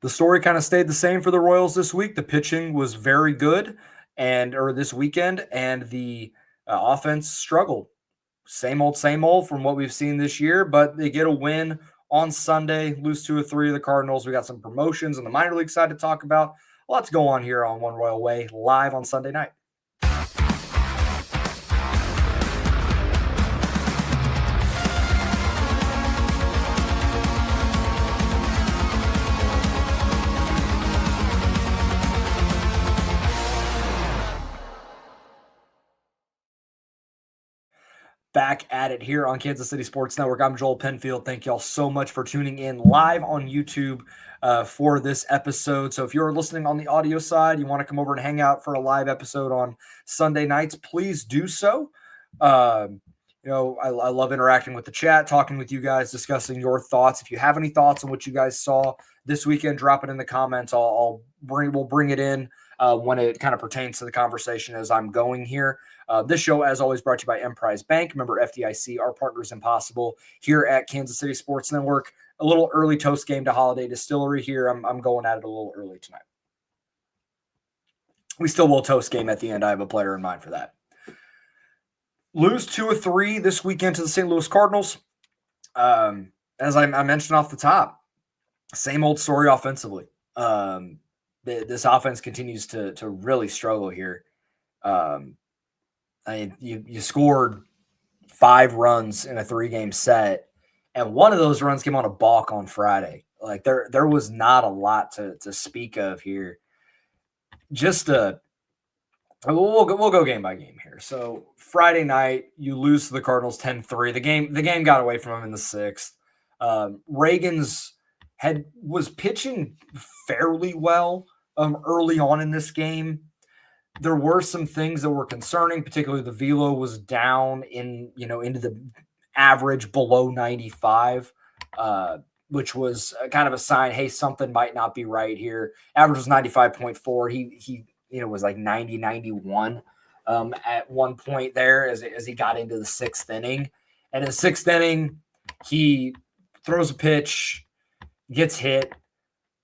The story kind of stayed the same for the Royals this week. The pitching was very good or this weekend, and the offense struggled. Same old from what we've seen this year, but they get a win on Sunday, lose 2 of 3 of the Cardinals. We got some promotions on the minor league side to talk about. Lots go on here on One Royal Way live on Sunday night. Back at it here on Kansas City Sports Network. I'm Joel Penfield. Thank y'all so much for tuning in live on YouTube for this episode. So if you're listening on the audio side, you want to come over and hang out for a live episode on Sunday nights, please do so. I love interacting with the chat, talking with you guys, discussing your thoughts. If you have any thoughts on what you guys saw this weekend, drop it in the comments. We'll bring it in when it kind of pertains to the conversation as I'm going here. This show, as always, brought to you by Emprise Bank. Member FDIC, our partners impossible here at Kansas City Sports Network. A little early toast game to Holiday Distillery here. I'm going at it a little early tonight. We still will toast game at the end. I have a player in mind for that. Lose 2 of 3 this weekend to the St. Louis Cardinals. As I mentioned off the top, same old story offensively. This offense continues to really struggle here. You scored 5 runs in a 3-game set, and one of those runs came on a balk on Friday. Like there was not a lot to speak of here. We'll go game by game here. So Friday night, you lose to the Cardinals 10-3. The game got away from him in the 6th. Reagan's was pitching fairly well early on in this game. There were some things that were concerning, particularly the velo was down into the average below 95, which was kind of a sign, hey, something might not be right here. Average was 95.4. He was like 90, 91 at one point there as he got into the 6th inning. And in the 6th inning, he throws a pitch, gets hit,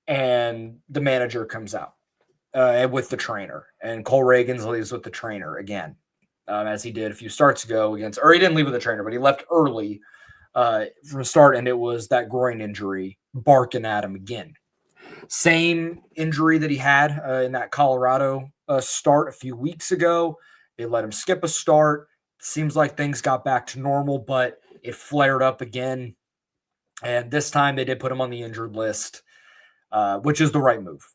and the manager comes out with the trainer. And Cole Reagans leaves with the trainer again, as he did a few starts ago he didn't leave with the trainer, but he left early from the start, and it was that groin injury barking at him again. Same injury that he had in that Colorado start a few weeks ago. They let him skip a start. Seems like things got back to normal, but it flared up again. And this time they did put him on the injured list, which is the right move.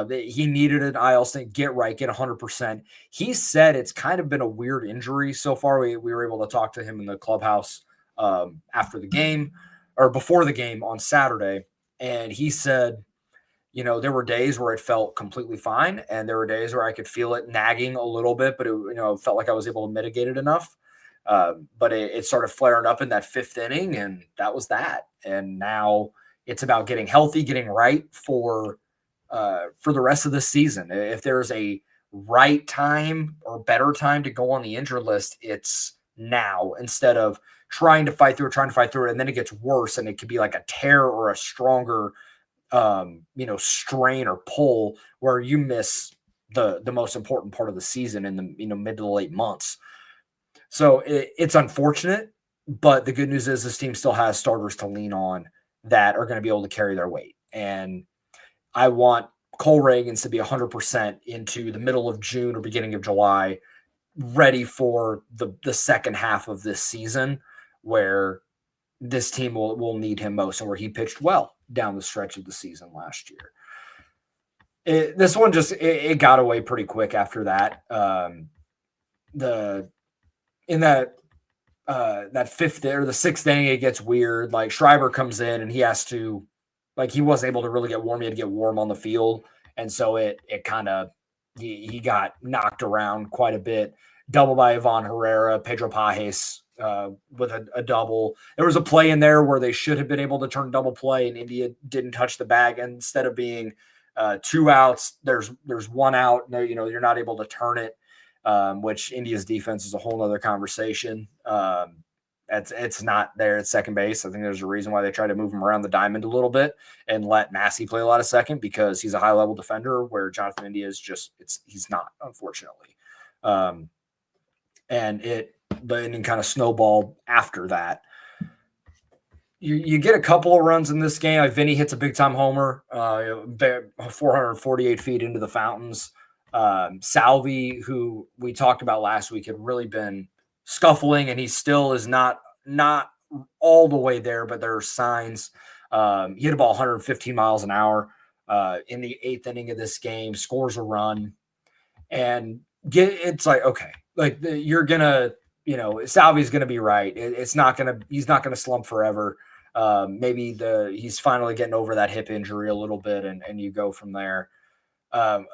He needed an IL stint, get 100%. He said it's kind of been a weird injury so far. We were able to talk to him in the clubhouse after the game or before the game on Saturday. And he said, there were days where it felt completely fine, and there were days where I could feel it nagging a little bit, but it felt like I was able to mitigate it enough. But it started flaring up in that 5th inning, and that was that. And now it's about getting healthy, getting right for the rest of the season. If there's a right time or better time to go on the injured list, it's now, instead of trying to fight through it, and then it gets worse, and it could be like a tear or a stronger strain or pull where you miss the most important part of the season in the mid to late months. So it's unfortunate, but the good news is this team still has starters to lean on that are going to be able to carry their weight. And I want Cole Reagans to be 100% into the middle of June or beginning of July, ready for the second half of this season, where this team will need him most, and where he pitched well down the stretch of the season last year. This one it got away pretty quick after that. In that 5th or the 6th inning, it gets weird. Like Schreiber comes in and he has to, he wasn't able to really get warm. He had to get warm on the field. And so it kind of, he got knocked around quite a bit. Double by Ivan Herrera, Pedro Pajes with a double. There was a play in there where they should have been able to turn double play, and India didn't touch the bag. And instead of being 2 outs, there's 1 out. You're not able to turn it. Which India's defense is a whole nother conversation. it's not there at second base. I think there's a reason why they try to move him around the diamond a little bit and let Massey play a lot of second, because he's a high level defender where Jonathan India is just he's not, unfortunately. And the inning kind of snowballed after that. You get a couple of runs in this game. Vinny hits a big time homer, 448 feet into the fountains. Salvi, who we talked about last week, had really been scuffling, and he still is not all the way there, but there are signs. He hit a ball 115 miles an hour in the 8th inning of this game, scores a run, and it's like, okay, like you're gonna, Salvi's gonna be right. He's not gonna slump forever. Maybe he's finally getting over that hip injury a little bit, and you go from there. A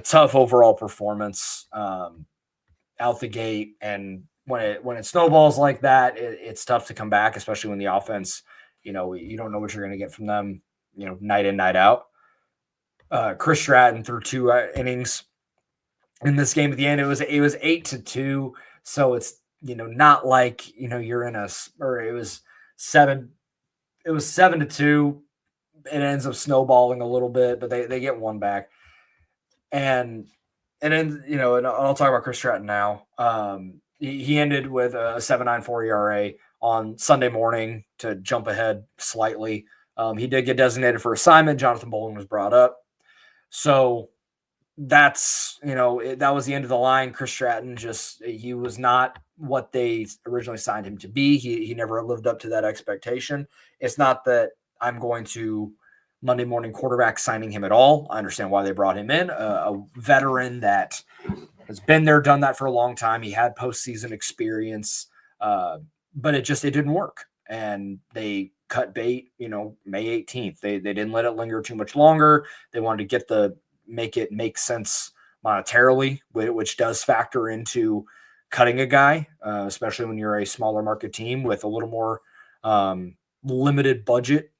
tough overall performance out the gate, and when it snowballs like that, it's tough to come back, especially when the offense, you don't know what you're going to get from them, night in, night out. Chris Stratton threw 2 innings in this game. At the end, it was 8-2, so it's not like you're in it was 7-2. It ends up snowballing a little bit, but they get one back. And then, and I'll talk about Chris Stratton now. He ended with a 7.94 ERA on Sunday morning to jump ahead slightly. He did get designated for assignment. Jonathan Bowling was brought up. So that's, that was the end of the line. Chris Stratton he was not what they originally signed him to be. He never lived up to that expectation. It's not that I'm going to Monday morning quarterback signing him at all. I understand why they brought him in, a veteran that has been there, done that for a long time. He had postseason experience, but it didn't work. And they cut bait, May 18th. They didn't let it linger too much longer. They wanted to make it make sense monetarily, which does factor into cutting a guy, especially when you're a smaller market team with a little more limited budget.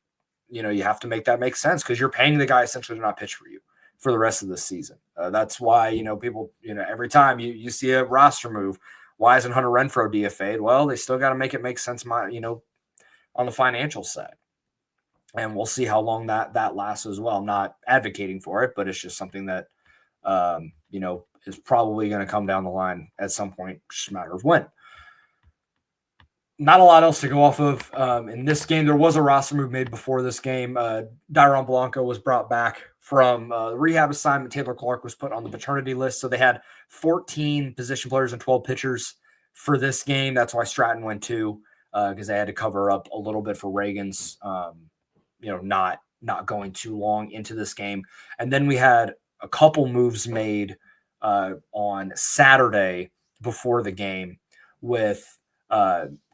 You have to make that make sense, because you're paying the guy essentially to not pitch for you for the rest of the season. That's why, people, every time you see a roster move, why isn't Hunter Renfroe DFA'd? Well, they still got to make it make sense, on the financial side. And we'll see how long that lasts as well. I'm not advocating for it, but it's just something that, is probably going to come down the line at some point, just a matter of when. Not a lot else to go off of. In this game, there was a roster move made before this game. Dairon Blanco was brought back from the rehab assignment. Taylor Clark was put on the paternity list. So they had 14 position players and 12 pitchers for this game. That's why Stratton went 2, because they had to cover up a little bit for Reagan's, not going too long into this game. And then we had a couple moves made on Saturday before the game, with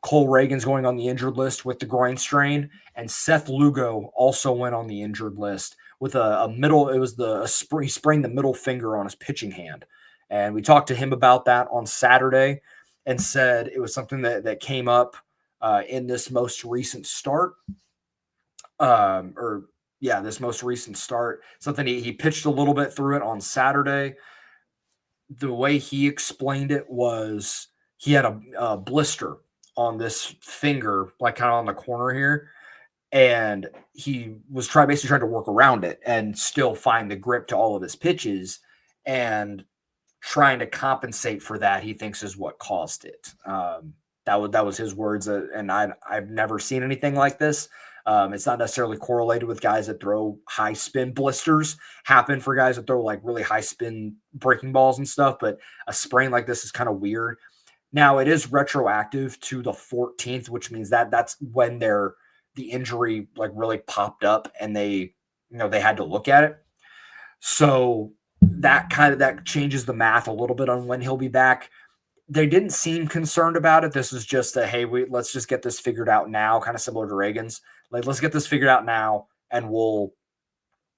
Cole Reagan's going on the injured list with the groin strain, and Seth Lugo also went on the injured list with a middle. It was he sprained the middle finger on his pitching hand, and we talked to him about that on Saturday, and said it was something that came up in this most recent start. This most recent start, something he pitched a little bit through it on Saturday. The way he explained it was he had a blister on this finger, like kind of on the corner here, and he was basically trying to work around it and still find the grip to all of his pitches, and trying to compensate for that, he thinks, is what caused it. That was his words, and I've never seen anything like this. It's not necessarily correlated with guys that throw high spin. Blisters happen for guys that throw like really high spin breaking balls and stuff, but a sprain like this is kind of weird. Now, it is retroactive to the 14th, which means that's when the injury like really popped up, and they had to look at it. So that changes the math a little bit on when he'll be back. They didn't seem concerned about it. This is just let's just get this figured out now, kind of similar to Reagan's. Like, let's get this figured out now, and we'll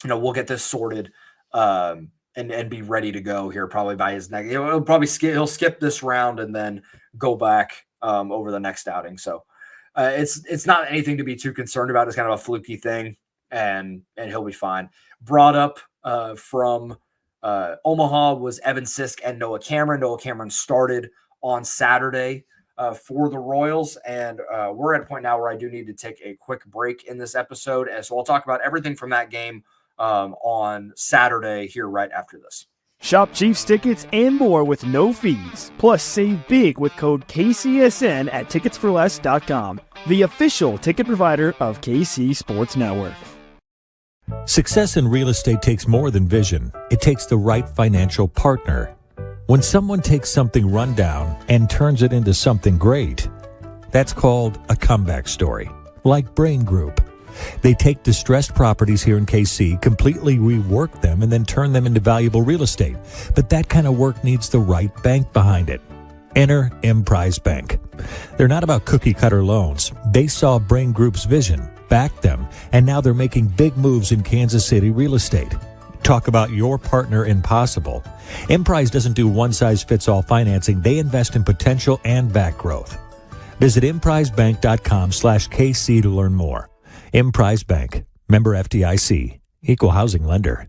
get this sorted, and be ready to go here probably by his next. He'll skip this round and then go back over the next outing. So it's not anything to be too concerned about. It's kind of a fluky thing, and he'll be fine. Brought up from Omaha was Evan Sisk and Noah Cameron. Noah Cameron started on Saturday for the Royals. And we're at a point now where I do need to take a quick break in this episode. And so I'll talk about everything from that game on Saturday here right after this. Shop Chiefs tickets and more with no fees. Plus, save big with code KCSN at ticketsforless.com, the official ticket provider of KC Sports Network. Success in real estate takes more than vision. It takes the right financial partner. When someone takes something rundown and turns it into something great, that's called a comeback story, like Brain Group. They take distressed properties here in KC, completely rework them, and then turn them into valuable real estate. But that kind of work needs the right bank behind it. Enter Emprise Bank. They're not about cookie-cutter loans. They saw Brain Group's vision, backed them, and now they're making big moves in Kansas City real estate. Talk about your partner in possible. Emprise doesn't do one-size-fits-all financing. They invest in potential and back growth. Visit emprisebank.com/KC to learn more. Emprise Bank, member FDIC, equal housing lender.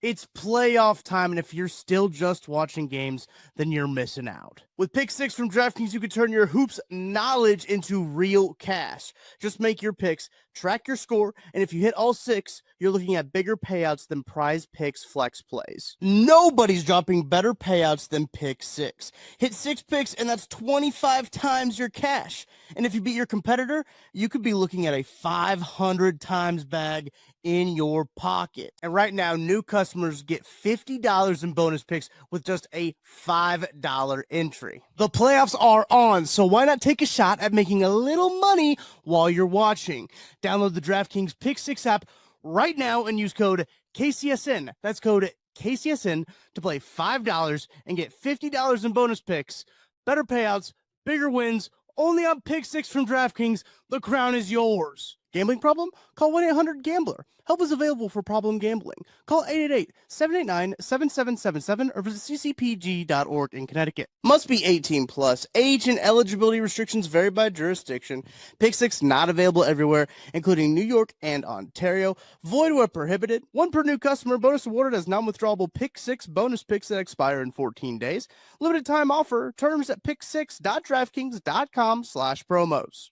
It's playoff time, and if you're still just watching games, then you're missing out. With Pick 6 from DraftKings, you can turn your hoops knowledge into real cash. Just make your picks, track your score, and if you hit all 6, you're looking at bigger payouts than Prize Picks flex plays. Nobody's dropping better payouts than Pick 6. Hit 6 picks, and that's 25 times your cash. And if you beat your competitor, you could be looking at a 500 times bag in your pocket. And right now, new customers get $50 in bonus picks with just a $5 entry. The playoffs are on, so why not take a shot at making a little money while you're watching? Download the DraftKings Pick 6 app right now and use code KCSN. That's code KCSN to play $5 and get $50 in bonus picks. Better payouts, bigger wins, only on Pick 6 from DraftKings. The crown is yours. Gambling problem? Call 1-800-GAMBLER. Help is available for problem gambling. Call 888-789-7777 or visit ccpg.org in Connecticut. Must be 18 plus. Age and eligibility restrictions vary by jurisdiction. Pick 6 not available everywhere, including New York and Ontario. Void where prohibited. One per new customer. Bonus awarded as non-withdrawable Pick 6 bonus picks that expire in 14 days. Limited time offer. Terms at pick6.draftkings.com/promos.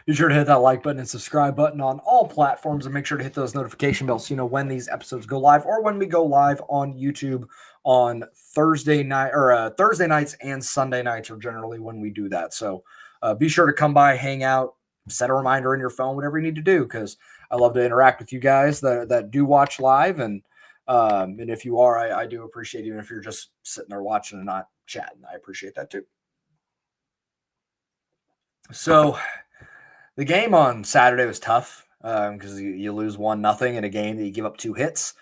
Be sure to hit that like button and subscribe button on all platforms, and make sure to hit those notification bells so you know when these episodes go live or when we go live on YouTube on Thursday nights and Sunday nights are generally when we do that. So be sure to come by, hang out, set a reminder in your phone, whatever you need to do, because I love to interact with you guys that do watch live. And if you are, I do appreciate it, even if you're just sitting there watching and not chatting. I appreciate that too. So the game on Saturday was tough because you lose 1-0 in a game that you give up 2 hits.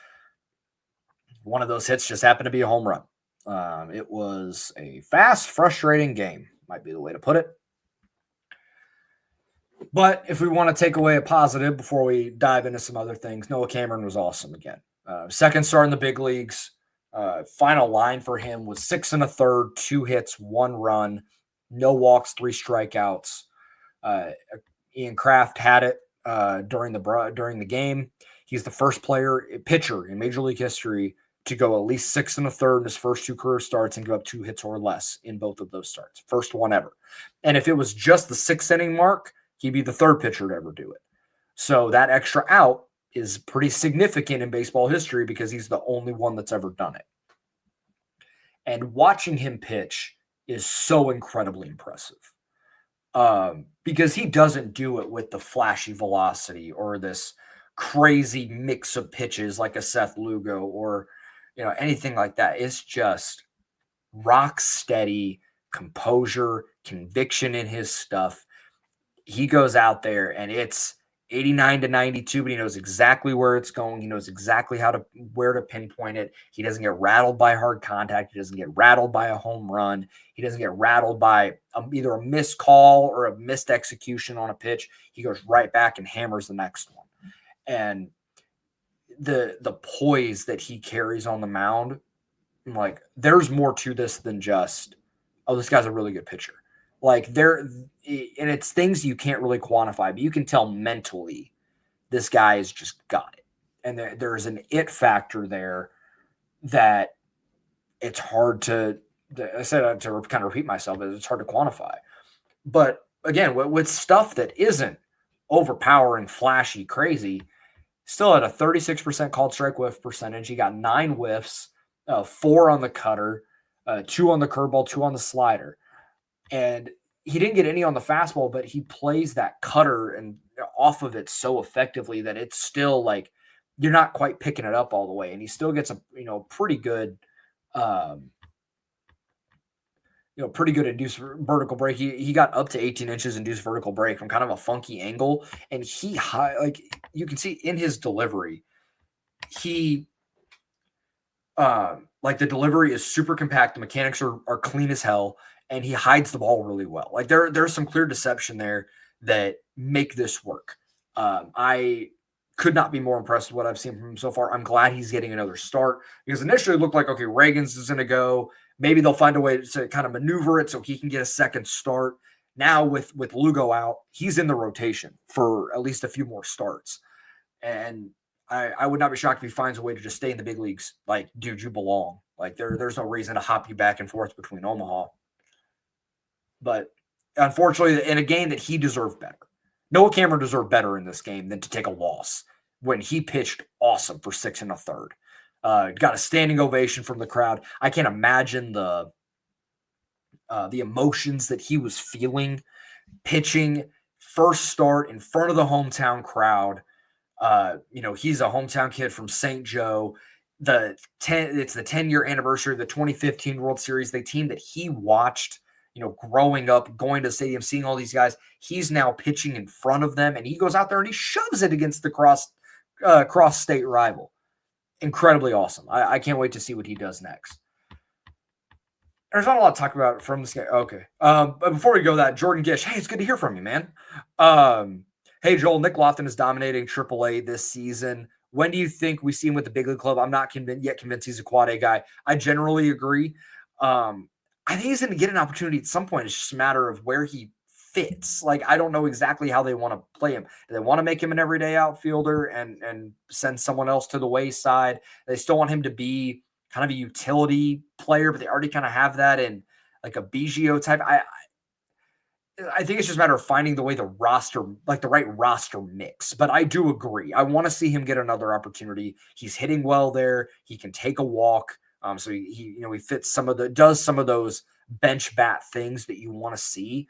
One of those hits just happened to be a home run. It was a fast, frustrating game, might be the way to put it. But if we want to take away a positive before we dive into some other things, Noah Cameron was awesome again. Second start in the big leagues. Final line for him was 6 1/3, 2 hits, 1 run, no walks, 3 strikeouts. Ian Kraft had it during the game. He's the first pitcher in Major League history to go at least 6 1/3 in his first 2 career starts and give up 2 hits or less in both of those starts. First one ever. And if it was just the 6th inning mark, he'd be the 3rd pitcher to ever do it. So that extra out is pretty significant in baseball history because he's the only one that's ever done it. And watching him pitch is so incredibly impressive. Because he doesn't do it with the flashy velocity or this crazy mix of pitches like a Seth Lugo or anything like that. It's just rock steady composure, conviction in his stuff. He goes out there and it's 89-92, but he knows exactly where it's going. He knows exactly where to pinpoint it. He doesn't get rattled by hard contact. He doesn't get rattled by a home run. He doesn't get rattled by either a missed call or a missed execution on a pitch. He goes right back and hammers the next one. And the poise that he carries on the mound, I'm like, there's more to this than just, oh, this guy's a really good pitcher. And it's things you can't really quantify, but you can tell mentally this guy has just got it. And there's an it factor there that it's hard to I said to kind of repeat myself, it's hard to quantify. But again, with stuff that isn't overpowering, flashy, crazy, still at a 36% called strike whiff percentage. He got 9 whiffs, 4 on the cutter, 2 on the curveball, 2 on the slider. And he didn't get any on the fastball, but he plays that cutter and off of it so effectively that it's still like you're not quite picking it up all the way. And he still gets a pretty good pretty good induced vertical break. He got up to 18 inches induced vertical break from kind of a funky angle. And like you can see in his delivery, he like the delivery is super compact. The mechanics are clean as hell, and he hides the ball really well. Like there's some clear deception there that make this work. I could not be more impressed with what I've seen from him so far. I'm glad he's getting another start because initially it looked like, okay, Reagan's is going to go. Maybe they'll find a way to kind of maneuver it so he can get a second start. Now with Lugo out, he's in the rotation for at least a few more starts. And I would not be shocked if he finds a way to just stay in the big leagues. Like, dude, you belong. Like there's no reason to hop you back and forth between Omaha. But unfortunately, in a game that he deserved better. Noah Cameron deserved better in this game than to take a loss when he pitched awesome for 6 1/3. Got a standing ovation from the crowd. I can't imagine the emotions that he was feeling pitching first start in front of the hometown crowd. He's a hometown kid from St. Joe. It's the 10-year anniversary of the 2015 World Series, the team that he watched, growing up, going to the stadium, seeing all these guys. He's now pitching in front of them, and he goes out there and he shoves it against the cross-state rival. Incredibly awesome. I can't wait to see what he does next. There's not a lot to talk about from this game. Okay. But before we go that, Jordan Gish, hey, it's good to hear from you, man. Hey, Joel, Nick Lofton is dominating AAA this season. When do you think we see him with the big league club? I'm not yet convinced he's a quad A guy. I generally agree. I think he's going to get an opportunity at some point. It's just a matter of where he fits. Like, I don't know exactly how they want to play him. Do they want to make him an everyday outfielder and send someone else to the wayside? They still want him to be kind of a utility player, but they already kind of have that in like a Biggio type. I think it's just a matter of finding the way the right roster mix. But I do agree. I want to see him get another opportunity. He's hitting well there. He can take a walk. So he fits does some of those bench bat things that you want to see.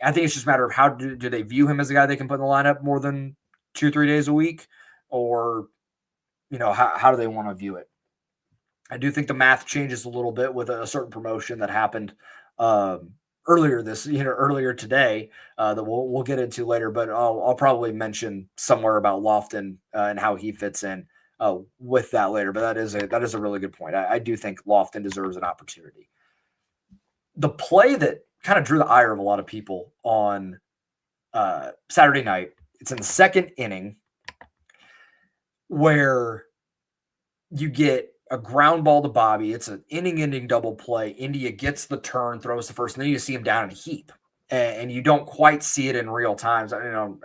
I think it's just a matter of how do they view him as a guy they can put in the lineup more than 2-3 days a week, or how do they want to view it? I do think the math changes a little bit with a certain promotion that happened earlier today that we'll get into later. But I'll probably mention somewhere about Lofton and how he fits in with that later. But that is a really good point. I do think Lofton deserves an opportunity. The play that kind of drew the ire of a lot of people on Saturday night, it's in the second inning where you get a ground ball to Bobby. It's an inning-ending double play. India gets the turn, throws the first, and then you see him down in a heap. And you don't quite see it in real time.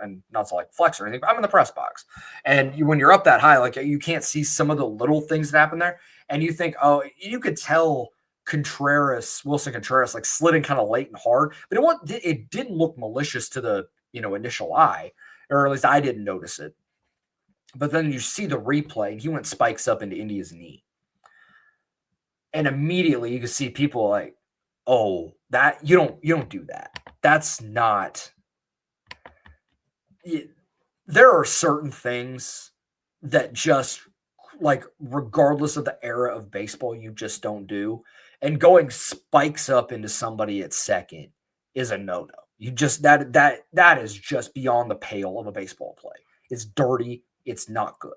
And not to like flex or anything, but I'm in the press box. And when you're up that high, like you can't see some of the little things that happen there. And you think, oh, you could tell Wilson Contreras, like slid in kind of late and hard. But it didn't look malicious to the initial eye, or at least I didn't notice it. But then you see the replay, and he went spikes up into India's knee. And immediately you can see people like, oh, that you don't do that. That's not. There are certain things that just like, regardless of the era of baseball, you just don't do. And going spikes up into somebody at second is a no-no. You just that is just beyond the pale of a baseball play. It's dirty. It's not good.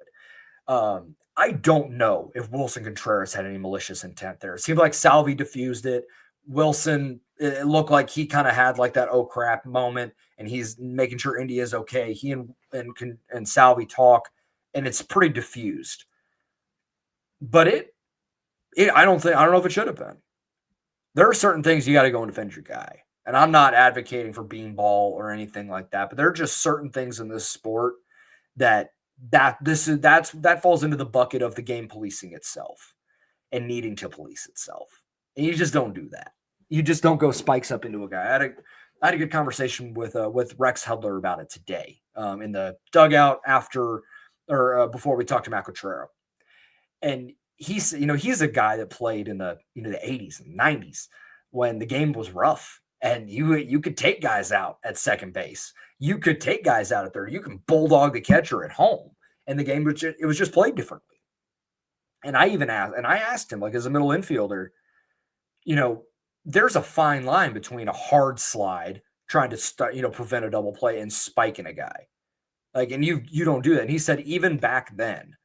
I don't know if Wilson Contreras had any malicious intent there. It seemed like Salvi diffused it. Wilson, it looked like he kind of had like that oh crap moment, and he's making sure India is okay. He and Salvi talk, and it's pretty diffused. But I don't know if it should have been. There are certain things you got to go and defend your guy. And I'm not advocating for beanball or anything like that, but there are just certain things in this sport that falls into the bucket of the game policing itself and needing to police itself. And you just don't do that. You just don't go spikes up into a guy. I had a good conversation with Rex Hudler about it today in the dugout after or before we talked to Matt Cotrero. And he's a guy that played in the the 80s and 90s when the game was rough, and you could take guys out at second base. You could take guys out at third. You can bulldog the catcher at home, and the game was just played differently. And I asked him, like, as a middle infielder, there's a fine line between a hard slide trying to prevent a double play and spiking a guy. Like, and you don't do that. And he said, even back then,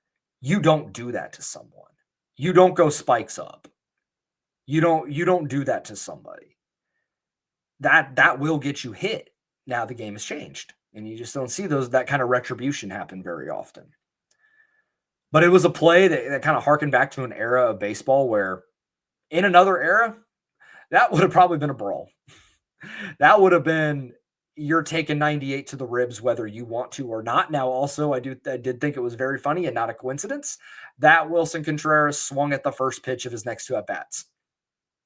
you don't do that to someone. You don't go spikes up. You don't do that to somebody. That will get you hit. Now the game has changed, and you just don't see that kind of retribution happen very often. But it was a play that kind of harkened back to an era of baseball where, in another era, that would have probably been a brawl. That would have been, you're taking 98 to the ribs whether you want to or not. Now, also, I did think it was very funny and not a coincidence that Wilson Contreras swung at the first pitch of his next two at-bats.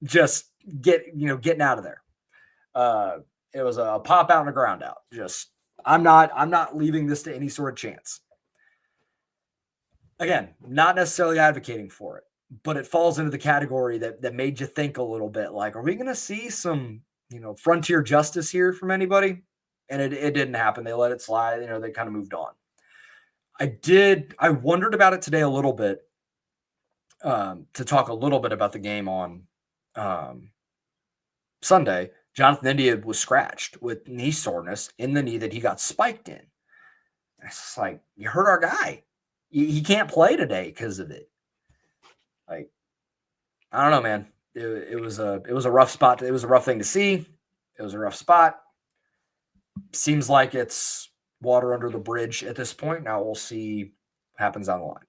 Just getting out of there. It was a pop out and a ground out. Just, I'm not leaving this to any sort of chance. Again, not necessarily advocating for it, but it falls into the category that made you think a little bit, like, are we going to see some, frontier justice here from anybody? And it didn't happen. They let it slide. They kind of moved on. I wondered about it today a little bit, to talk a little bit about the game on Sunday. Jonathan India was scratched with knee soreness in the knee that he got spiked in. It's like, you hurt our guy. He can't play today because of it. Like, I don't know, man. It was a rough spot. It was a rough thing to see. It was a rough spot. Seems like it's water under the bridge at this point. Now we'll see what happens on the line.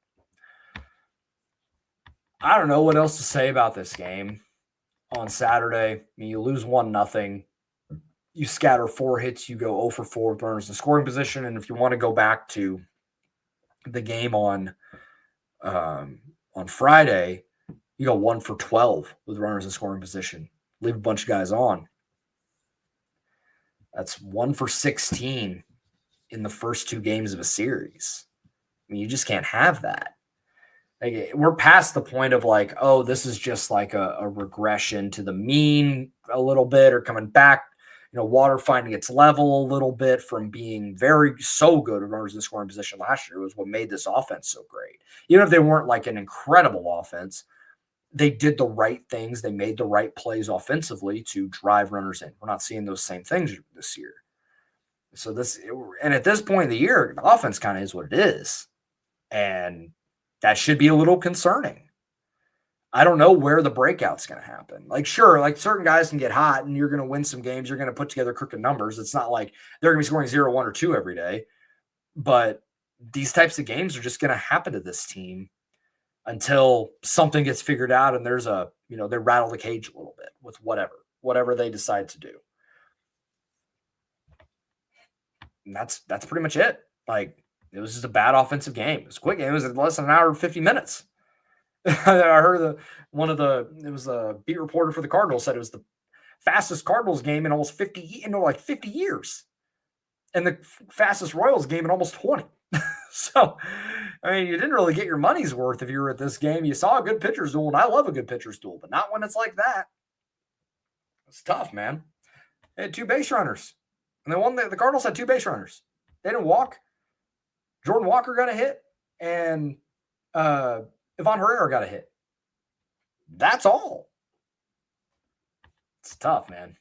I don't know what else to say about this game on Saturday. I mean, you lose 1-0. You scatter 4 hits. You go 0 for 4 with runners in scoring position. And if you want to go back to the game on Friday, you go 1 for 12 with runners in scoring position. Leave a bunch of guys on. That's 1 for 16 in the first 2 games of a series. I mean, you just can't have that. Like, we're past the point of like, oh, this is just like a regression to the mean a little bit, or coming back, water finding its level a little bit from being so good at runners in scoring position last year was what made this offense so great. Even if they weren't like an incredible offense, they did the right things. They made the right plays offensively to drive runners in. We're not seeing those same things this year. So and at this point in the year, the offense kind of is what it is. And that should be a little concerning. I don't know where the breakout's going to happen. Like, sure, like certain guys can get hot and you're going to win some games. You're going to put together crooked numbers. It's not like they're going to be scoring 0, 1, or 2 every day. But these types of games are just going to happen to this team until something gets figured out and there's they rattle the cage a little bit with whatever they decide to do. And that's pretty much it. Like, it was just a bad offensive game. It was a quick game. It was less than an hour and 50 minutes. I heard it was a beat reporter for the Cardinals said it was the fastest Cardinals game in almost 50 years. And the fastest Royals game in almost 20. So, I mean, you didn't really get your money's worth if you were at this game. You saw a good pitcher's duel, and I love a good pitcher's duel, but not when it's like that. It's tough, man. They had 2 base runners. And the Cardinals had 2 base runners. They didn't walk. Jordan Walker got a hit, and Ivan Herrera got a hit. That's all. It's tough, man.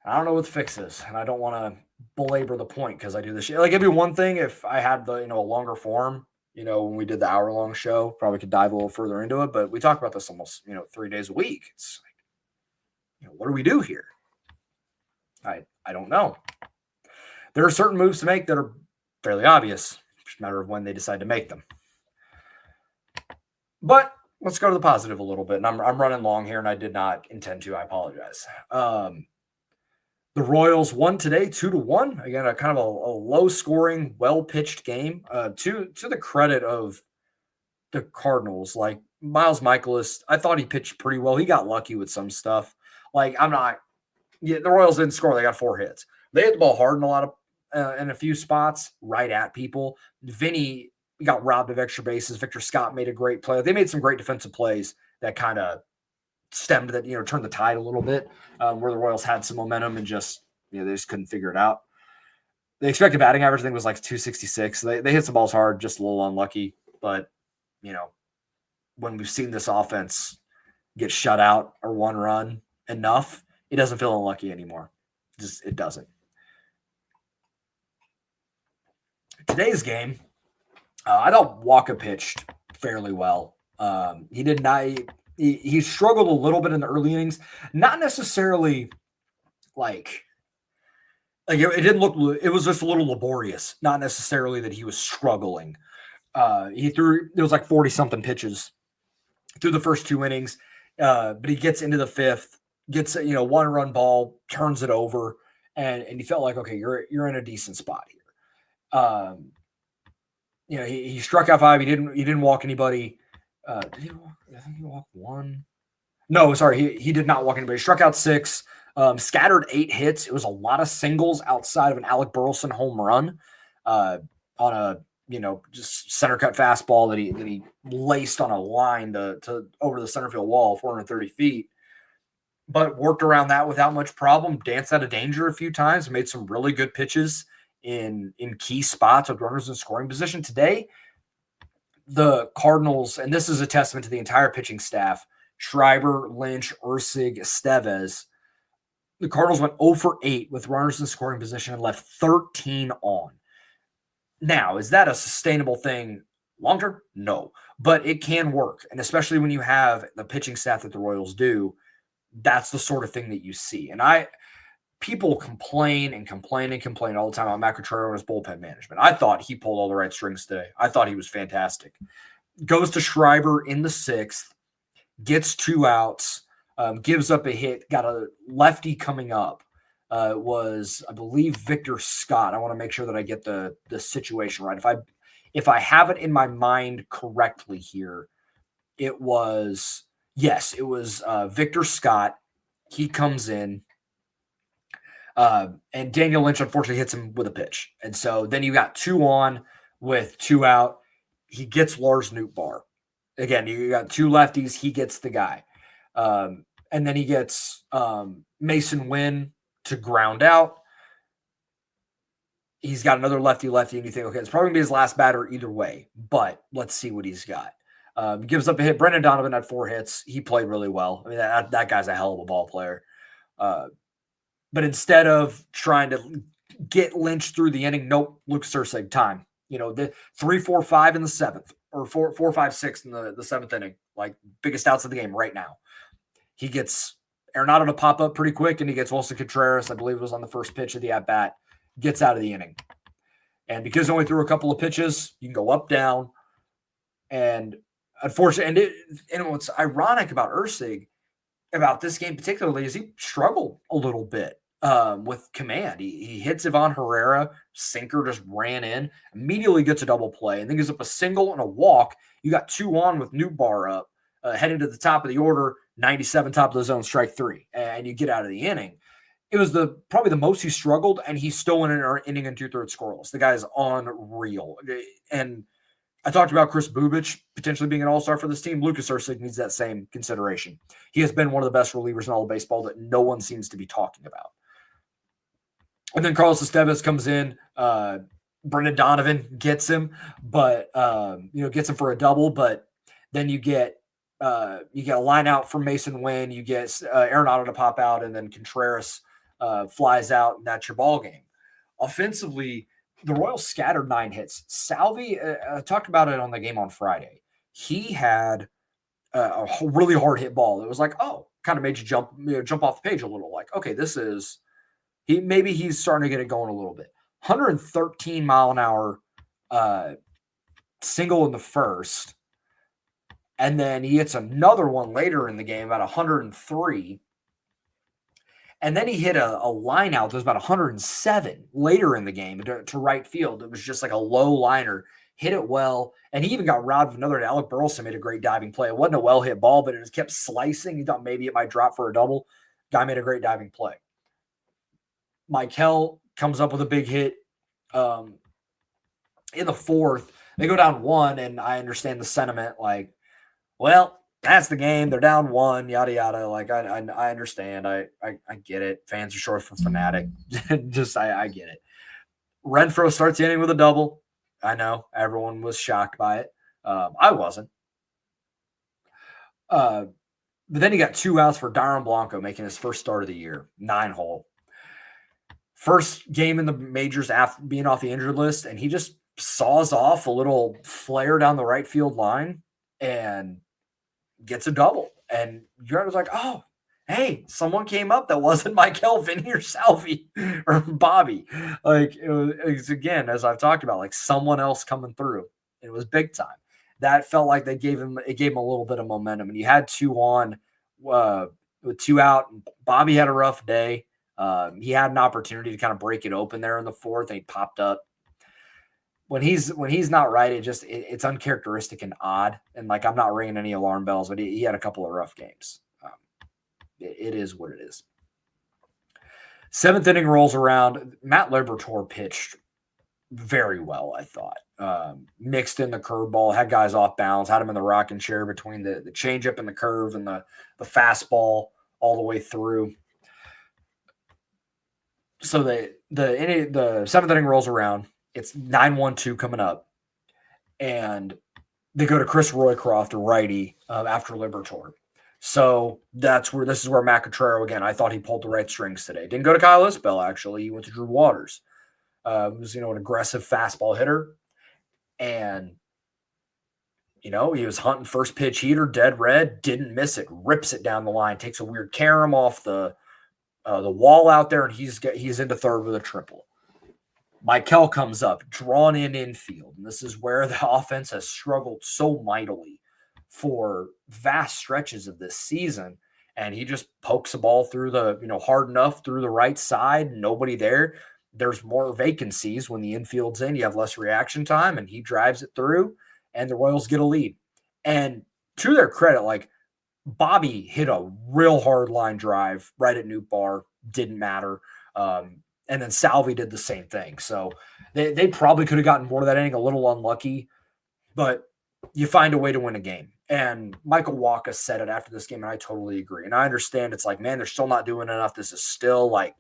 I don't know what the fix is, and I don't want to belabor the point because I do this shit. Like, it'd be one thing if I had a longer form, when we did the hour-long show, probably could dive a little further into it, but we talk about this almost, 3 days a week. It's like, what do we do here? I don't know. There are certain moves to make that are fairly obvious. It's just a matter of when they decide to make them. But let's go to the positive a little bit. And I'm running long here, and I did not intend to. I apologize. The Royals won today 2-1. Again, a kind of a low-scoring, well-pitched game. To the credit of the Cardinals, like, Miles Michaelis, I thought he pitched pretty well. He got lucky with some stuff. Like, the Royals didn't score. They got 4 hits. They hit the ball hard in a few spots, right at people. Vinny got robbed of extra bases. Victor Scott made a great play. They made some great defensive plays that kind of turned the tide a little bit, where the Royals had some momentum and just, they just couldn't figure it out. The expected batting average, I think, was like 266. They hit some balls hard, just a little unlucky. But, when we've seen this offense get shut out or one run enough, it doesn't feel unlucky anymore. It doesn't. Today's game, I thought Walker pitched fairly well. He did not. He struggled a little bit in the early innings, not necessarily like it didn't look. It was just a little laborious, not necessarily that he was struggling. It was like 40 something pitches through the first 2 innings, but he gets into the 5th, gets 1-run ball, turns it over, and he felt like, okay, you're in a decent spot here. He struck out 5. He didn't walk anybody. Did he walk? I think he walked 1. No, sorry, he did not walk anybody. He struck out 6. Scattered 8 hits. It was a lot of singles outside of an Alec Burleson home run on a just center cut fastball that he laced on a line to over the center field wall, 430 feet. But worked around that without much problem. Danced out of danger a few times. Made some really good pitches in key spots with runners in scoring position. Today, the Cardinals, and this is a testament to the entire pitching staff, Schreiber, Lynch, Ursig, Estevez. The Cardinals went 0 for 8 with runners in scoring position and left 13 on. Now, is that a sustainable thing long term? No, but it can work. And especially when you have the pitching staff that the Royals do, that's the sort of thing that you see. And people complain all the time about Matt Contreras and his bullpen management. I thought he pulled all the right strings today. I thought he was fantastic. Goes to Schreiber in the 6th, gets 2 outs, gives up a hit, got a lefty coming up. Was, I believe, Victor Scott. I want to make sure that I get the situation right. If I have it in my mind correctly here, it was Victor Scott. He comes in, and Daniel Lynch unfortunately hits him with a pitch. And so then you got 2 on with 2 out. He gets Lars Nootbaar. Again, you got 2 lefties. He gets the guy. And then he gets Mason Wynn to ground out. He's got another lefty, and you think, okay, it's probably going to be his last batter either way, but let's see what he's got. Gives up a hit. Brendan Donovan had 4 hits. He played really well. I mean, that guy's a hell of a ball player. But instead of trying to get Lynch through the inning, nope, Luke Sursig, time. The 3, 4, 5 in the 7th, or 4, 5, 6 in the 7th inning, like biggest outs of the game right now. He gets Arenado to pop up pretty quick, and he gets Wilson Contreras, I believe it was on the first pitch of the at-bat, gets out of the inning. And because he only threw a couple of pitches, you can go up, down, and unfortunately, and what's ironic about Ursig, about this game particularly, is he struggled a little bit with command. He hits Ivan Herrera, sinker just ran in, immediately gets a double play, and then gives up a single and a walk. You got 2 on with Nootbaar up, heading to the top of the order, 97 top of the zone, strike 3, and you get out of the inning. It was probably the most he struggled, and he's still in an inning and 2/3 scoreless. The guy is unreal. And I talked about Chris Bubich potentially being an all-star for this team. Lucas Ursig needs that same consideration. He has been one of the best relievers in all of baseball that no one seems to be talking about. And then Carlos Estevez comes in. Brendan Donovan gets him, but gets him for a double. But then you get a line out from Mason Wynn. You get Arenado to pop out, and then Contreras flies out, and that's your ball game. Offensively, the Royals scattered 9 hits. Salvi, I talked about it on the game on Friday. He had a really hard hit ball. It was like, kind of made you jump off the page a little. Like, okay, maybe he's starting to get it going a little bit. 113 mile an hour single in the first. And then he hits another one later in the game, about 103. And then he hit a line out that was about 107 later in the game to right field. It was just like a low liner hit it well, and he even got robbed of another. Alec Burleson made a great diving play. It wasn't a well-hit ball, but it just kept slicing. He thought maybe it might drop for a double. Guy made a great diving play. Michael comes up with a big hit in the fourth. They go down 1, and I understand the sentiment, like, well, that's the game. They're down 1, yada, yada. Like, I understand. I get it. Fans are short for fanatic. I get it. Renfroe starts the inning with a double. I know. Everyone was shocked by it. I wasn't. But then he got 2 outs for Darren Blanco, making his first start of the year, 9-hole. First game in the majors after being off the injured list, and he just saws off a little flare down the right field line and gets a double. And you're like, oh, hey, someone came up that wasn't Michael, Vinny, or Salvi or Bobby. Like, it was, again, as I've talked about, like someone else coming through. It was big time. That felt like it gave him a little bit of momentum. And you had 2 on with 2 out. And Bobby had a rough day. He had an opportunity to kind of break it open there in the fourth, and he popped up. When he's not right, it's uncharacteristic and odd. And like, I'm not ringing any alarm bells, but he had a couple of rough games. It is what it is. 7th inning rolls around. Matt Liberatore pitched very well, I thought. Mixed in the curveball, had guys off balance, had him in the rocking chair between the changeup and the curve and the fastball all the way through. So the 7th inning rolls around. It's 9-1-2 coming up, and they go to Chris Roycroft, a righty, after Liberatore. So this is where Matt Cotrero, again, I thought he pulled the right strings today. Didn't go to Kyle Isbell, actually. He went to Drew Waters. Was, an aggressive fastball hitter. And, he was hunting first pitch heater, dead red, didn't miss it, rips it down the line, takes a weird carom off the wall out there, and he's into third with a triple. Michael comes up, drawn in infield, and this is where the offense has struggled so mightily for vast stretches of this season. And he just pokes the ball through hard enough through the right side, nobody there. There's more vacancies when the infield's in. You have less reaction time, and he drives it through, and the Royals get a lead. And to their credit, like, Bobby hit a real hard line drive right at Newt Bar. Didn't matter. And then Salvi did the same thing. So they probably could have gotten more of that inning, a little unlucky, but you find a way to win a game. And Michael Wacha said it after this game, and I totally agree. And I understand it's like, man, they're still not doing enough. This is still like,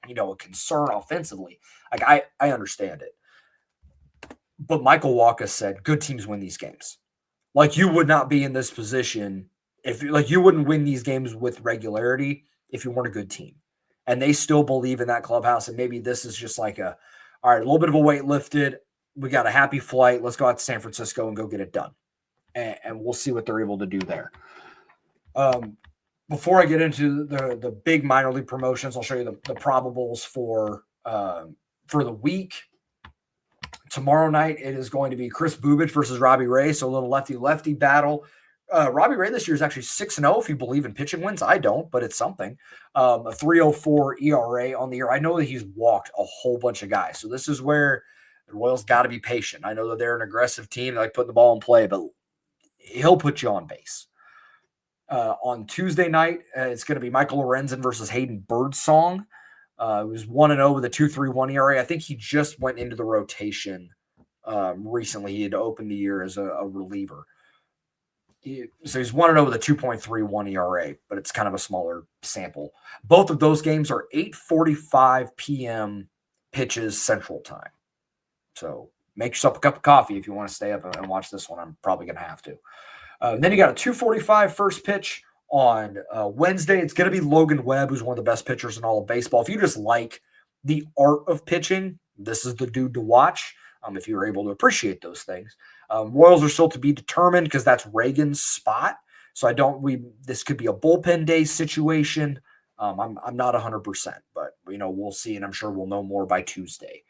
a concern offensively. Like, I understand it. But Michael Wacha said, good teams win these games. Like, you would not be in this position you wouldn't win these games with regularity if you weren't a good team. And they still believe in that clubhouse. And maybe this is just like all right, a little bit of a weight lifted. We got a happy flight. Let's go out to San Francisco and go get it done. And we'll see what they're able to do there. Before I get into the big minor league promotions, I'll show you the probables for the week. Tomorrow night, it is going to be Chris Bubich versus Robbie Ray. So a little lefty-lefty battle. Robbie Ray this year is actually 6-0 if you believe in pitching wins. I don't, but it's something. A 3.04 ERA on the year. I know that he's walked a whole bunch of guys. So this is where the Royals got to be patient. I know that they're an aggressive team. They like putting the ball in play, but he'll put you on base. On Tuesday night, it's going to be Michael Lorenzen versus Hayden Birdsong. It was 1-0 with a 2.31 ERA. I think he just went into the rotation recently. He had opened the year as a reliever. So he's 1-0 with a 2.31 ERA, but it's kind of a smaller sample. Both of those games are 8:45 p.m. pitches Central Time. So make yourself a cup of coffee if you want to stay up and watch this one. I'm probably going to have to. Then you got a 2:45 first pitch on Wednesday. It's going to be Logan Webb, who's one of the best pitchers in all of baseball. If you just like the art of pitching, this is the dude to watch. If you're able to appreciate those things. Royals are still to be determined because that's Reagan's spot. So this could be a bullpen day situation. I'm not 100%, but we'll see, and I'm sure we'll know more by Tuesday.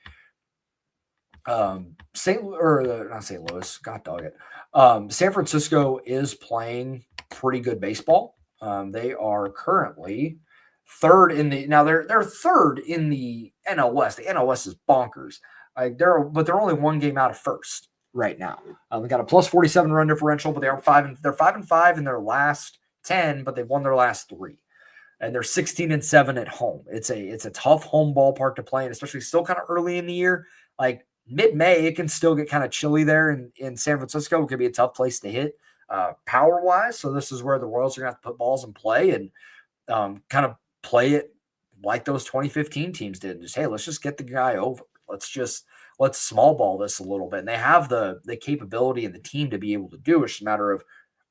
Not St. Louis, God dog it. San Francisco is playing pretty good baseball. They are currently third in they're third in the NL West. The NL West is bonkers. They're only one game out of first. right now. They got a plus 47 run differential, but they're 5-5 in their last 10, but they've won their last 3. And they're 16-7 at home. It's a tough home ballpark to play in, especially still kind of early in the year. Like mid-May, it can still get kind of chilly there in San Francisco. It could be a tough place to hit power-wise. So this is where the Royals are going to have to put balls in play and kind of play it like those 2015 teams did. Just, hey, let's just get the guy over. Let's small ball this a little bit. And they have the capability and the team to be able to do it. It's just a matter of,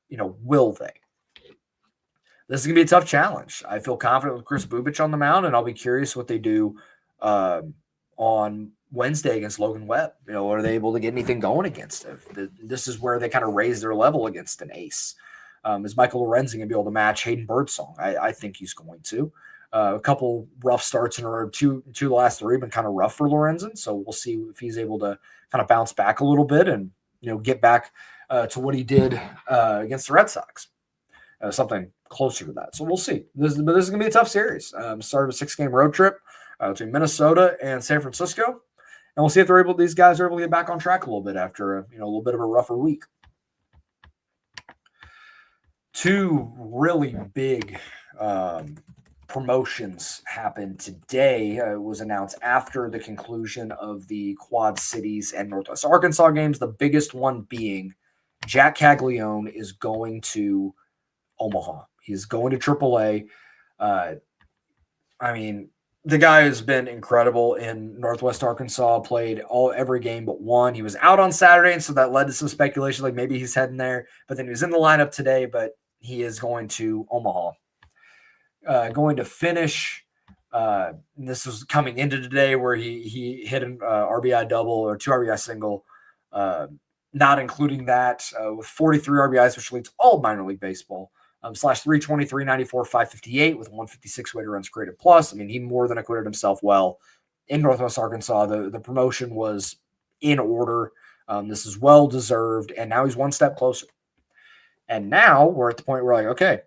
will they? This is going to be a tough challenge. I feel confident with Chris Bubich on the mound, and I'll be curious what they do on Wednesday against Logan Webb. Are they able to get anything going against it? This is where they kind of raise their level against an ace. Is Michael Lorenzen going to be able to match Hayden Birdsong? I think he's going to. A couple rough starts in a row. Two of the last 3 have been kind of rough for Lorenzen, so we'll see if he's able to kind of bounce back a little bit and get back to what he did against the Red Sox. Something closer to that. So we'll see. This is going to be a tough series. Start of a 6-game road trip between Minnesota and San Francisco. And we'll see if these guys are able to get back on track a little bit after a little bit of a rougher week. 2 really big promotions happened today. It was announced after the conclusion of the Quad Cities and Northwest Arkansas games. The biggest one being Jack Caglione is going to Omaha. He's going to AAA. The guy has been incredible in Northwest Arkansas, played every game but one. He was out on Saturday, and so that led to some speculation, like maybe he's heading there. But then he was in the lineup today, but he is going to Omaha. Going to finish. This was coming into today where he hit an RBI double or 2 RBI single, not including that, with 43 RBIs, which leads all of minor league baseball. Slash 320, 394, 558 with 156 weighted runs created plus. He more than acquitted himself well in Northwest Arkansas. The promotion was in order. This is well deserved, and now he's one step closer. And now we're at the point where okay,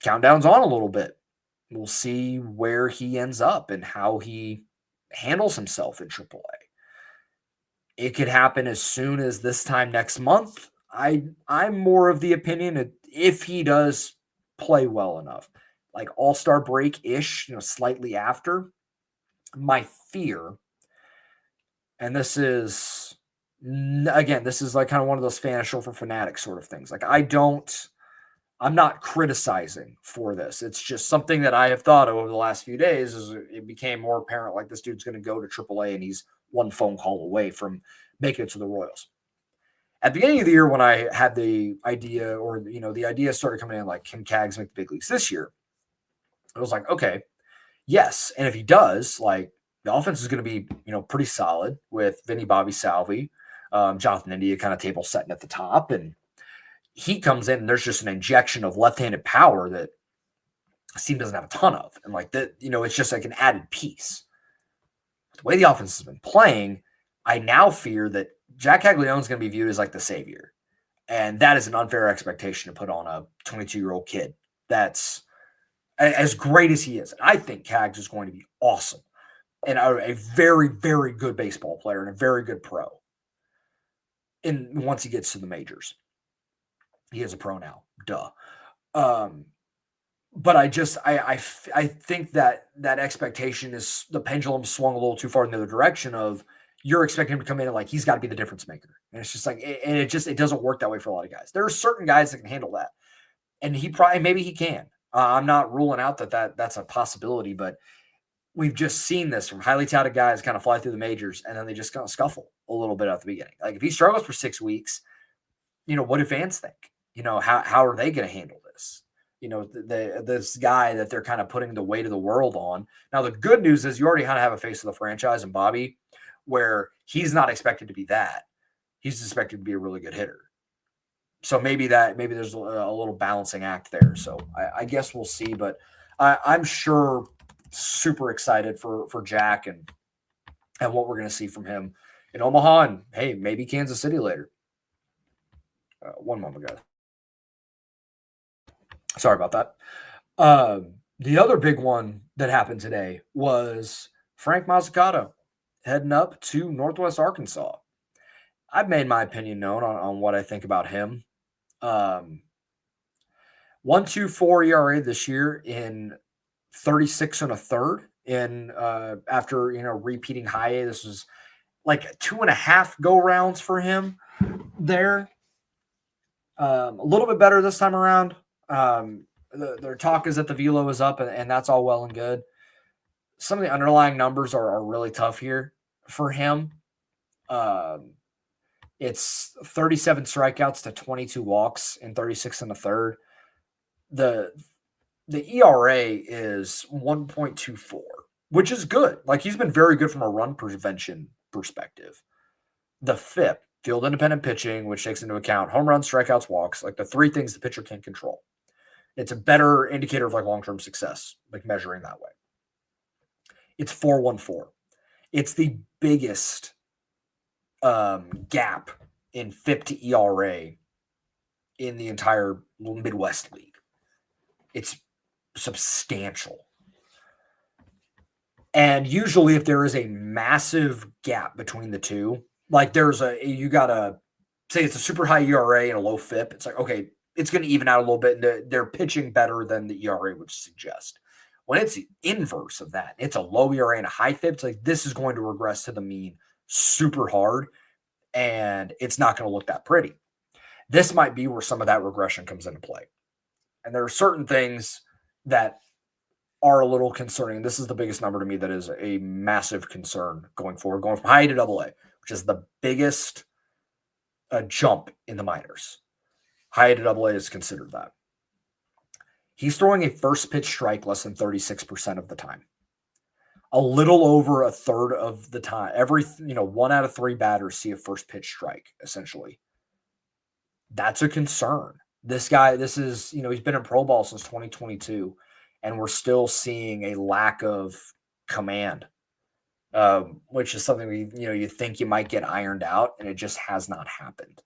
countdown's on a little bit. We'll see where he ends up and how he handles himself in AAA. It could happen as soon as this time next month. I'm more of the opinion that if he does play well enough, like All-Star break-ish, slightly after, my fear, and this is like kind of one of those Financial for Fanatics sort of things. Like I'm not criticizing for this. It's just something that I have thought of over the last few days as it became more apparent, like this dude's going to go to AAA and he's one phone call away from making it to the Royals. At the beginning of the year, when I had the idea, or the idea started coming in, like, can Cags make the big leagues this year? I was like, okay, yes. And if he does, like, the offense is going to be, pretty solid with Vinny Bobby Salvi, Jonathan India kind of table setting at the top, and he comes in and there's just an injection of left-handed power that the team doesn't have a ton of, and like that, it's just like an added piece. The way the offense has been playing, I now fear that Jack Caglione is going to be viewed as like the savior. And that is an unfair expectation to put on a 22-year-old kid. That's as great as he is. And I think Cags is going to be awesome and a very, very good baseball player and a very good pro. And once he gets to the majors, he is a pro now. Duh. But I think that expectation is, the pendulum swung a little too far in the other direction of, you're expecting him to come in and like he's got to be the difference maker. And it's just like, it doesn't work that way for a lot of guys. There are certain guys that can handle that. And maybe he can. I'm not ruling out that's a possibility, but we've just seen this from highly touted guys kind of fly through the majors and then they just kind of scuffle a little bit at the beginning. Like if he struggles for 6 weeks, what do fans think? How are they going to handle this? This guy that they're kind of putting the weight of the world on. Now, the good news is you already kind of have a face of the franchise and Bobby, where he's not expected to be that. He's expected to be a really good hitter. So maybe there's a little balancing act there. So I guess we'll see, but I'm sure super excited for Jack and what we're going to see from him in Omaha and, hey, maybe Kansas City later. One moment, guys. Sorry about that. The other big one that happened today was Frank Mazzucato heading up to Northwest Arkansas. I've made my opinion known on what I think about him. 1.24 ERA this year in 36 and a third. In after repeating high A, this was like 2.5 go rounds for him there. A little bit better this time around. Their talk is that the velo is up, and that's all well and good. Some of the underlying numbers are really tough here for him. It's 37 strikeouts to 22 walks in 36 and a third. The ERA is 1.24, which is good. Like, he's been very good from a run prevention perspective. The FIP, field independent pitching, which takes into account home runs, strikeouts, walks, like the three things the pitcher can control. It's a better indicator of like long-term success, like measuring that way. It's 4.14. It's the biggest gap in FIP to ERA in the entire Midwest League. It's substantial. And usually if there is a massive gap between the two, like you got to say it's a super high ERA and a low FIP, it's like, okay, it's going to even out a little bit, and they're pitching better than the ERA would suggest. When it's the inverse of that, it's a low ERA and a high FIP, it's like this is going to regress to the mean super hard, and it's not going to look that pretty. This might be where some of that regression comes into play. And there are certain things that are a little concerning. This is the biggest number to me that is a massive concern going forward, going from high to AA, which is the biggest jump in the minors. High to AA is considered that. He's throwing a first pitch strike less than 36% of the time. A little over a third of the time. Every, 1 out of 3 batters see a first pitch strike, essentially. That's a concern. This guy, he's been in pro ball since 2022, and we're still seeing a lack of command, which is something you think you might get ironed out, and it just has not happened.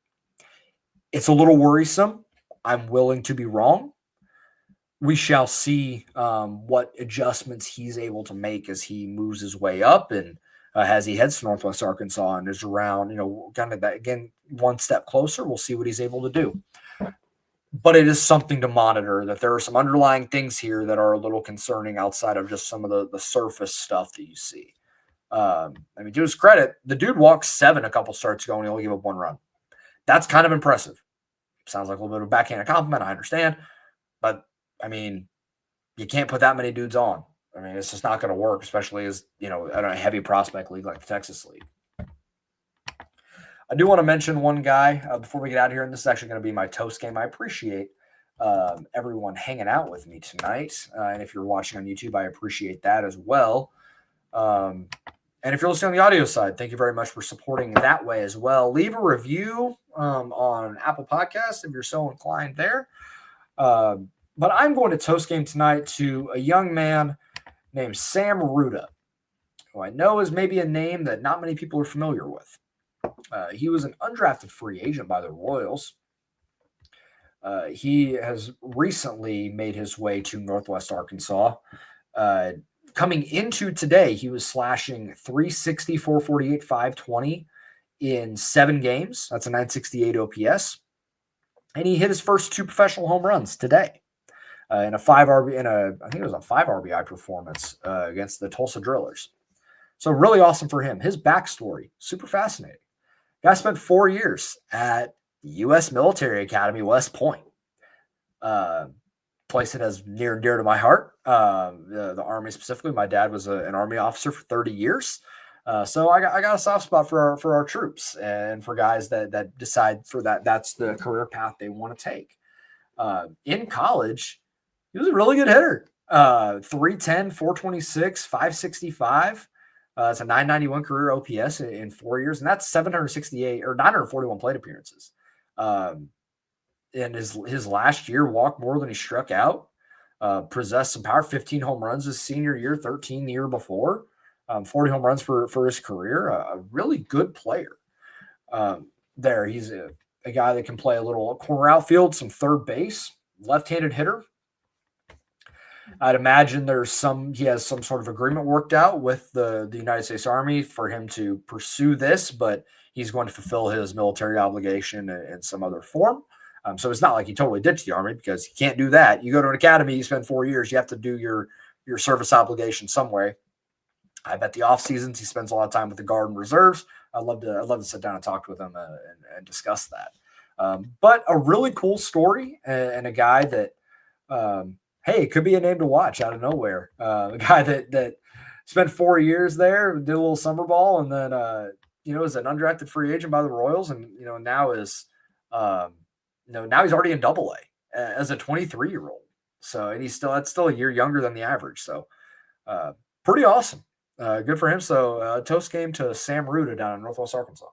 It's a little worrisome. I'm willing to be wrong. We shall see what adjustments he's able to make as he moves his way up and as he heads to Northwest Arkansas and is around, kind of that, again, one step closer. We'll see what he's able to do. But it is something to monitor, that there are some underlying things here that are a little concerning outside of just some of the surface stuff that you see. To his credit, the dude walked 7 a couple starts ago and he only gave up 1 run. That's kind of impressive. Sounds like a little bit of a backhanded compliment, I understand. But, you can't put that many dudes on. It's just not going to work, especially as, in a heavy prospect league like the Texas League. I do want to mention one guy before we get out of here, and this is actually going to be my toast game. I appreciate everyone hanging out with me tonight. And if you're watching on YouTube, I appreciate that as well. And if you're listening on the audio side, thank you very much for supporting that way as well. Leave a review on Apple Podcasts if you're so inclined there. But I'm going to toast game tonight to a young man named Sam Ruda, who I know is maybe a name that not many people are familiar with. He was an undrafted free agent by the Royals. He has recently made his way to Northwest Arkansas. Coming into today, he was slashing 360, 448, 520 in 7 games. That's a 968 OPS. And he hit his first 2 professional home runs today in a 5 RBI performance against the Tulsa Drillers. So really awesome for him. His backstory, super fascinating. Guy spent 4 years at U.S. Military Academy, West Point. Place that is near and dear to my heart. The Army specifically. My dad was an Army officer for 30 years. So I got a soft spot for our troops and for guys that decide for that's the career path they want to take. In college, he was a really good hitter. 310, 426, 565. It's a 991 career OPS in 4 years, and that's 768 or 941 plate appearances. In his last year, walked more than he struck out. Possessed some power, 15 home runs his senior year, 13 the year before. 40 home runs for his career. A really good player. There, he's a guy that can play a little corner outfield, some third base, left-handed hitter. I'd imagine he has some sort of agreement worked out with the United States Army for him to pursue this, but he's going to fulfill his military obligation in some other form. So it's not like he totally ditched the Army, because he can't do that. You go to an academy, you spend 4 years, you have to do your service obligation some way. I bet the off seasons he spends a lot of time with the Guard and Reserves. I'd love to sit down and talk with him and discuss that. But a really cool story, and a guy that, hey, it could be a name to watch out of nowhere. A guy that spent 4 years there, did a little summer ball, and then is an undrafted free agent by the Royals, and now now he's already in Double A as a 23-year-old. So, and that's still a year younger than the average. So, pretty awesome. Good for him. So, toast game to Sam Ruda down in Northwest Arkansas.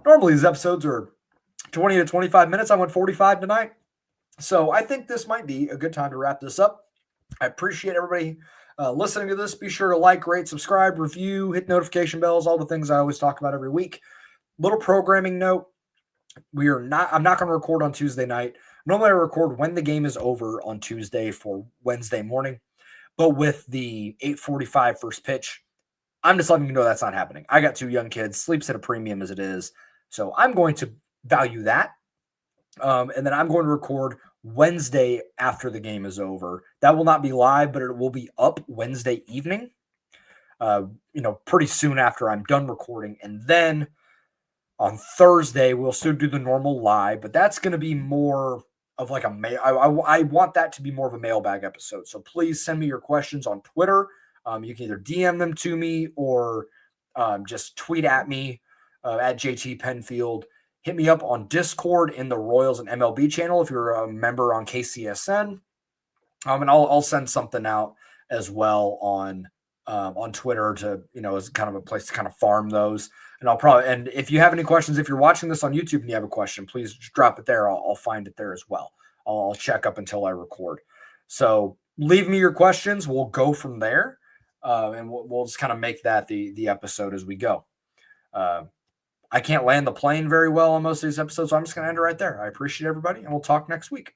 Normally, these episodes are 20 to 25 minutes. I went 45 tonight. So, I think this might be a good time to wrap this up. I appreciate everybody listening to this. Be sure to like, rate, subscribe, review, hit notification bells, all the things I always talk about every week. Little programming note. I'm not going to record on Tuesday night. Normally, I record when the game is over on Tuesday for Wednesday morning. But with the 8:45 first pitch, I'm just letting you know that's not happening. I got 2 young kids. Sleep's at a premium as it is. So I'm going to value that. And then I'm going to record Wednesday after the game is over. That will not be live, but it will be up Wednesday evening, pretty soon after I'm done recording. And then on Thursday, we'll still do the normal live, but that's going to be more of like a mail. I want that to be more of a mailbag episode. So please send me your questions on Twitter. You can either DM them to me or just tweet at me at JT Penfield. Hit me up on Discord in the Royals and MLB channel if you're a member on KCSN. And I'll send something out as well on Twitter to, as kind of a place to kind of farm those. And if you have any questions, if you're watching this on YouTube and you have a question, please just drop it there. I'll find it there as well. I'll check up until I record. So leave me your questions. We'll go from there. And we'll just kind of make that the episode as we go. I can't land the plane very well on most of these episodes, so I'm just going to end it right there. I appreciate everybody, and we'll talk next week.